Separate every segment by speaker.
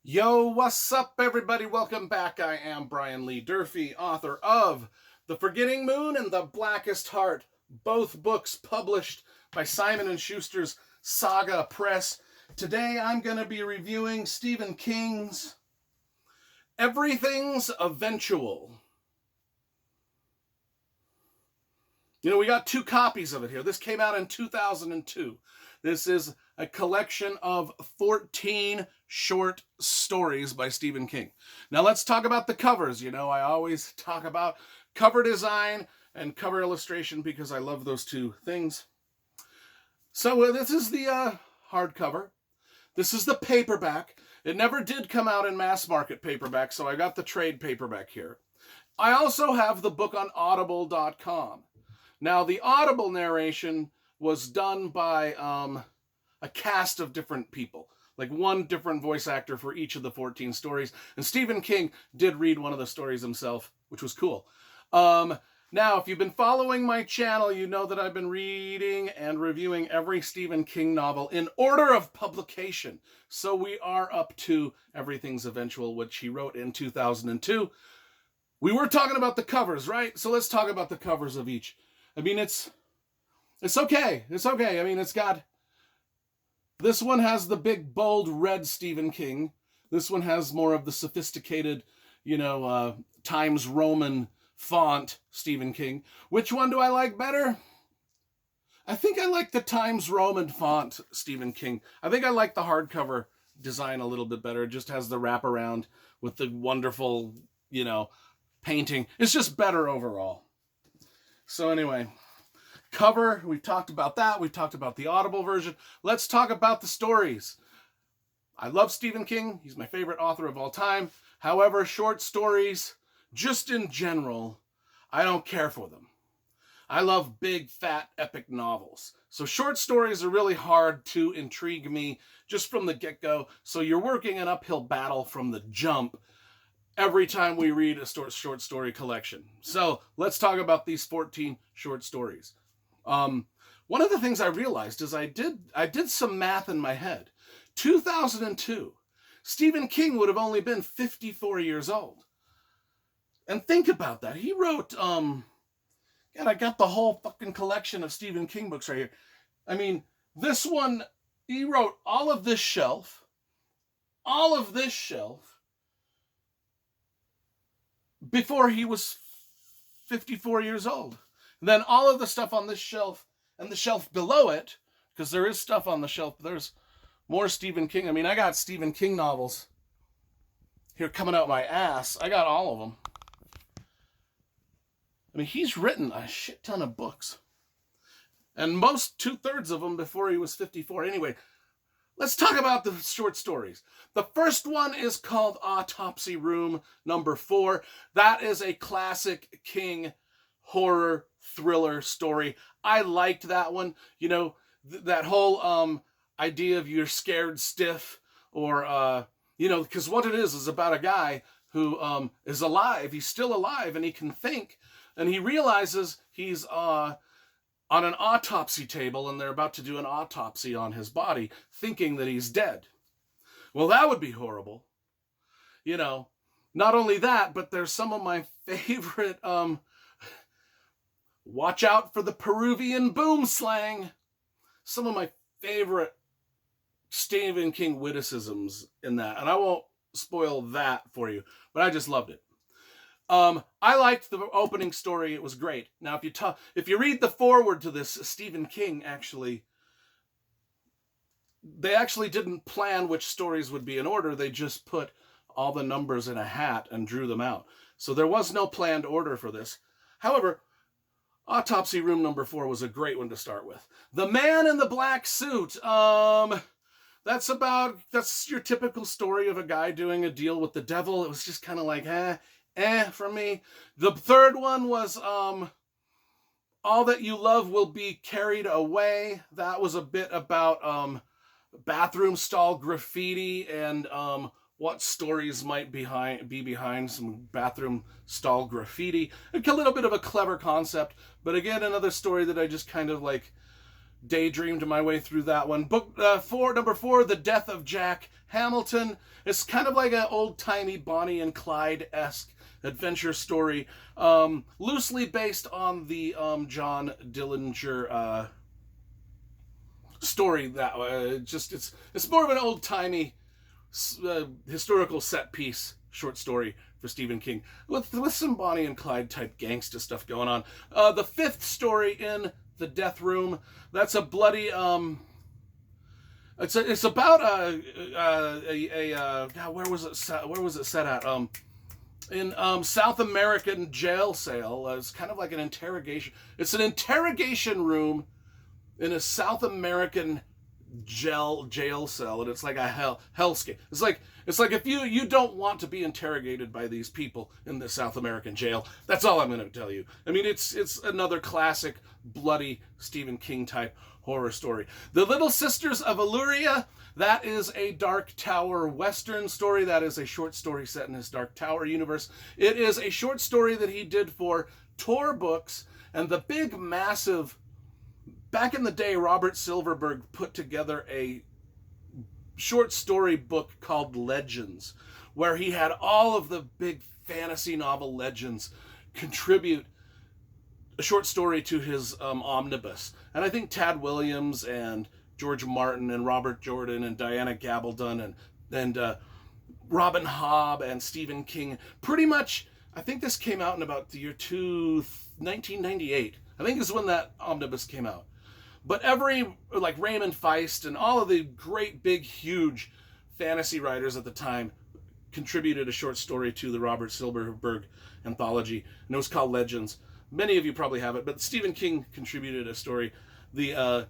Speaker 1: Yo, what's up, everybody? Welcome back. I am Brian Lee Durfee, author of The Forgetting Moon and The Blackest Heart, both books published by Simon & Schuster's Saga Press. Today, I'm going to be reviewing Stephen King's Everything's Eventual. You know, we got two copies of it here. This came out in 2002. This is a collection of 14 short stories by Stephen King. Now let's talk about the covers. You know, I always talk about cover design and cover illustration because I love those two things. So this is the hardcover. This is the paperback. It never did come out in mass market paperback, so I got the trade paperback here. I also have the book on audible.com. Now, the Audible narration was done by a cast of different people, like one different voice actor for each of the 14 stories. And Stephen King did read one of the stories himself, which was cool. Now, if you've been following my channel, you know that I've been reading and reviewing every Stephen King novel in order of publication. So we are up to Everything's Eventual, which he wrote in 2002. We were talking about the covers, right? So let's talk about the covers of each. I mean, it's okay. It's okay. I mean, it's got... This one has the big, bold, red Stephen King. This one has more of the sophisticated, Times Roman font Stephen King. Which one do I like better? I think I like the Times Roman font Stephen King. I think I like the hardcover design a little bit better. It just has the wraparound with the wonderful, painting. It's just better overall. So anyway, cover, we've talked about that. We've talked about the Audible version. Let's talk about the stories. I love Stephen King. He's my favorite author of all time. However, short stories, just in general, I don't care for them. I love big, fat, epic novels. So short stories are really hard to intrigue me just from the get-go. So you're working an uphill battle from the jump every time we read a short story collection. So let's talk about these 14 short stories. One of the things I realized is I did some math in my head. 2002, Stephen King would have only been 54 years old. And think about that. He wrote, God, I got the whole fucking collection of Stephen King books right here. I mean, this one, he wrote all of this shelf, before he was 54 years old. And then all of the stuff on this shelf and the shelf below it, because there is stuff on the shelf, there's more Stephen King. I mean, I got Stephen King novels here coming out my ass. I got all of them. I mean, he's written a shit ton of books. And most 2/3 of them before he was 54. Anyway, let's talk about the short stories. The first one is called Autopsy Room number 4. That is a classic King horror thriller story. I liked that one. You know, that whole idea of you're scared stiff, or, because what it is about a guy who is alive. He's still alive and he can think. And he realizes he's on an autopsy table and they're about to do an autopsy on his body, thinking that he's dead. Well, that would be horrible. Not only that, but there's some of my favorite, watch out for the Peruvian boom slang. Some of my favorite Stephen King witticisms in that. And I won't spoil that for you, but I just loved it. I liked the opening story. It was great. Now, if you read the foreword to this, Stephen King they actually didn't plan which stories would be in order. They just put all the numbers in a hat and drew them out. So there was no planned order for this. However, Autopsy Room number 4 was a great one to start with. The Man in the Black Suit. That's your typical story of a guy doing a deal with the devil. It was just kind of like, for me. The third one was All That You Love Will Be Carried Away. That was a bit about bathroom stall graffiti and what stories might be behind some bathroom stall graffiti. A little bit of a clever concept, but again, another story that I just kind of like daydreamed my way through that one. Book number 4, The Death of Jack Hamilton. It's kind of like an old-timey Bonnie and Clyde-esque adventure story, loosely based on the John Dillinger story. That it's more of an old-timey historical set piece short story for Stephen King with some Bonnie and Clyde type gangsta stuff going on. The 5th story in The Death Room, that's a bloody it's about God, where was it set at? In South American jail cell. It's kind of like an interrogation. It's an interrogation room in a South American jail cell, and it's like a hellscape. It's like if you don't want to be interrogated by these people in the South American jail. That's all I'm going to tell you. I mean, it's another classic bloody Stephen King type horror story. The Little Sisters of Illyria, that is a Dark Tower Western story. That is a short story set in his Dark Tower universe. It is a short story that he did for Tor Books, and the big, massive... Back in the day, Robert Silverberg put together a short story book called Legends, where he had all of the big fantasy novel legends contribute a short story to his omnibus. And I think Tad Williams and George Martin and Robert Jordan and Diana Gabaldon and Robin Hobb and Stephen King, pretty much, I think this came out in about the year 1998. I think is when that omnibus came out. But like Raymond Feist and all of the great, big, huge fantasy writers at the time contributed a short story to the Robert Silverberg anthology, and it was called Legends. Many of you probably have it, but Stephen King contributed a story. The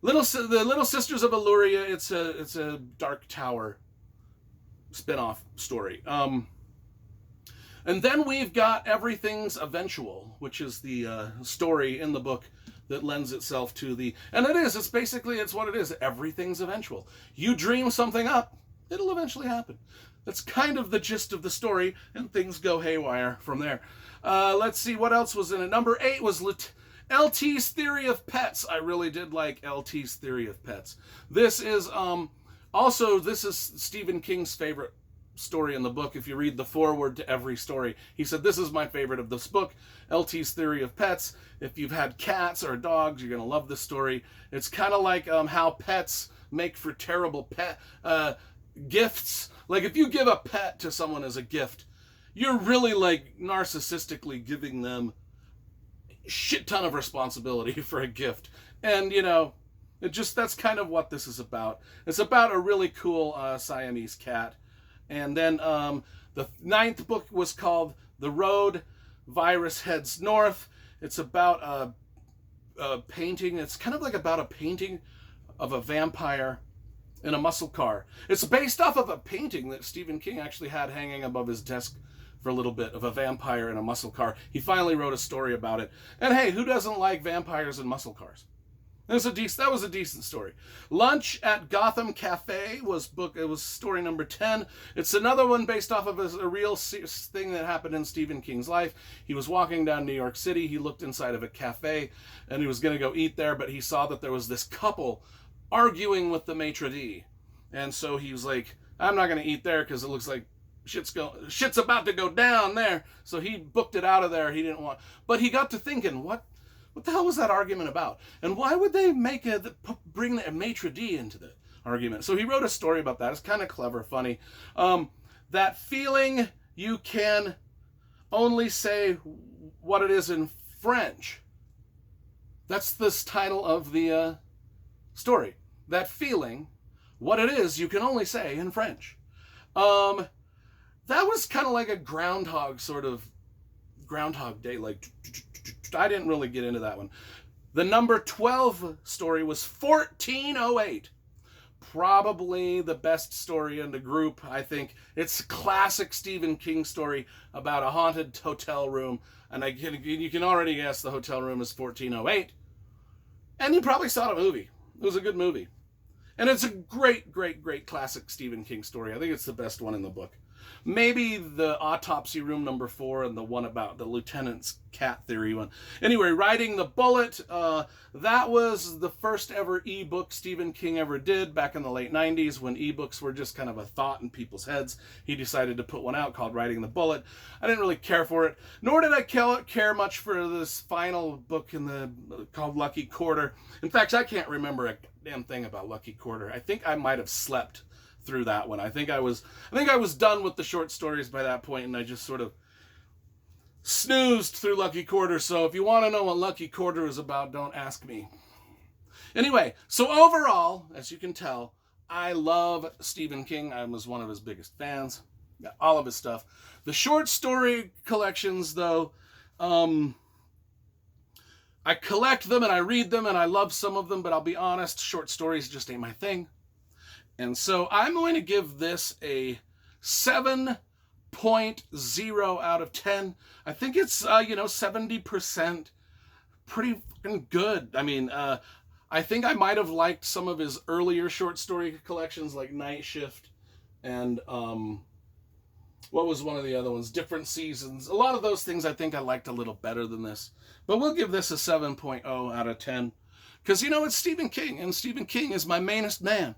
Speaker 1: Little Sisters of Illyria, it's a Dark Tower spin-off story. And then we've got Everything's Eventual, which is the story in the book that lends itself to and it's what it is. Everything's eventual. You dream something up, it'll eventually happen. That's kind of the gist of the story, and things go haywire from there. Let's see what else was in it. Number 8 was LT's Theory of Pets. I really did like LT's Theory of Pets. This is Stephen King's favorite story in the book. If you read the foreword to every story, he said, this is my favorite of this book, LT's Theory of Pets. If you've had cats or dogs, you're going to love this story. It's kind of like how pets make for terrible pet gifts. Like if you give a pet to someone as a gift, you're really like narcissistically giving them a shit ton of responsibility for a gift. And that's kind of what this is about. It's about a really cool Siamese cat. And then the 9th book was called The Road Virus Heads North. It's about a painting. It's kind of like about a painting of a vampire in a muscle car. It's based off of a painting that Stephen King actually had hanging above his desk for a little bit, of a vampire in a muscle car. He finally wrote a story about it. And hey, who doesn't like vampires in muscle cars? That was a decent story. Lunch at Gotham Cafe was story number 10. It's another one based off of a real thing that happened in Stephen King's life. He was walking down New York City. He looked inside of a cafe, and he was going to go eat there, but he saw that there was this couple arguing with the maitre d'. And so he was like, I'm not going to eat there because it looks like shit's about to go down there. So he booked it out of there. He didn't want... But he got to thinking, what the hell was that argument about? And why would they bring a maitre d' into the argument? So he wrote a story about that. It's kind of clever, funny. That feeling you can only say what it is in French. That's the title of the story. That feeling, what it is, you can only say in French. That was kind of like a Groundhog Day, like... I didn't really get into that one. The number 12 story was 1408. Probably the best story in the group, I think. It's a classic Stephen King story about a haunted hotel room. And you can already guess the hotel room is 1408. And you probably saw the movie. It was a good movie. And it's a great, great, great classic Stephen King story. I think it's the best one in the book. Maybe the Autopsy Room #4 and the one about the Lieutenant's cat theory one. Anyway, Riding the Bullet, that was the first ever ebook Stephen King ever did back in the late 90s when ebooks were just kind of a thought in people's heads. He decided to put one out called Riding the Bullet. I didn't really care for it, nor did I care much for this final book called Lucky Quarter. In fact, I can't remember a damn thing about Lucky Quarter. I think I might have slept through that one. I think I was done with the short stories by that point, and I just sort of snoozed through Lucky Quarter. So if you want to know what Lucky Quarter is about, don't ask me. Anyway, so overall, as you can tell, I love Stephen King. I was one of his biggest fans. Got all of his stuff. The short story collections, though, I collect them and I read them and I love some of them, but I'll be honest, short stories just ain't my thing. And so I'm going to give this a 7.0 out of 10. I think it's, 70%. Pretty fucking good. I mean, I think I might have liked some of his earlier short story collections like Night Shift and, what was one of the other ones? Different Seasons. A lot of those things I think I liked a little better than this. But we'll give this a 7.0 out of 10. Because, it's Stephen King, and Stephen King is my mainest man.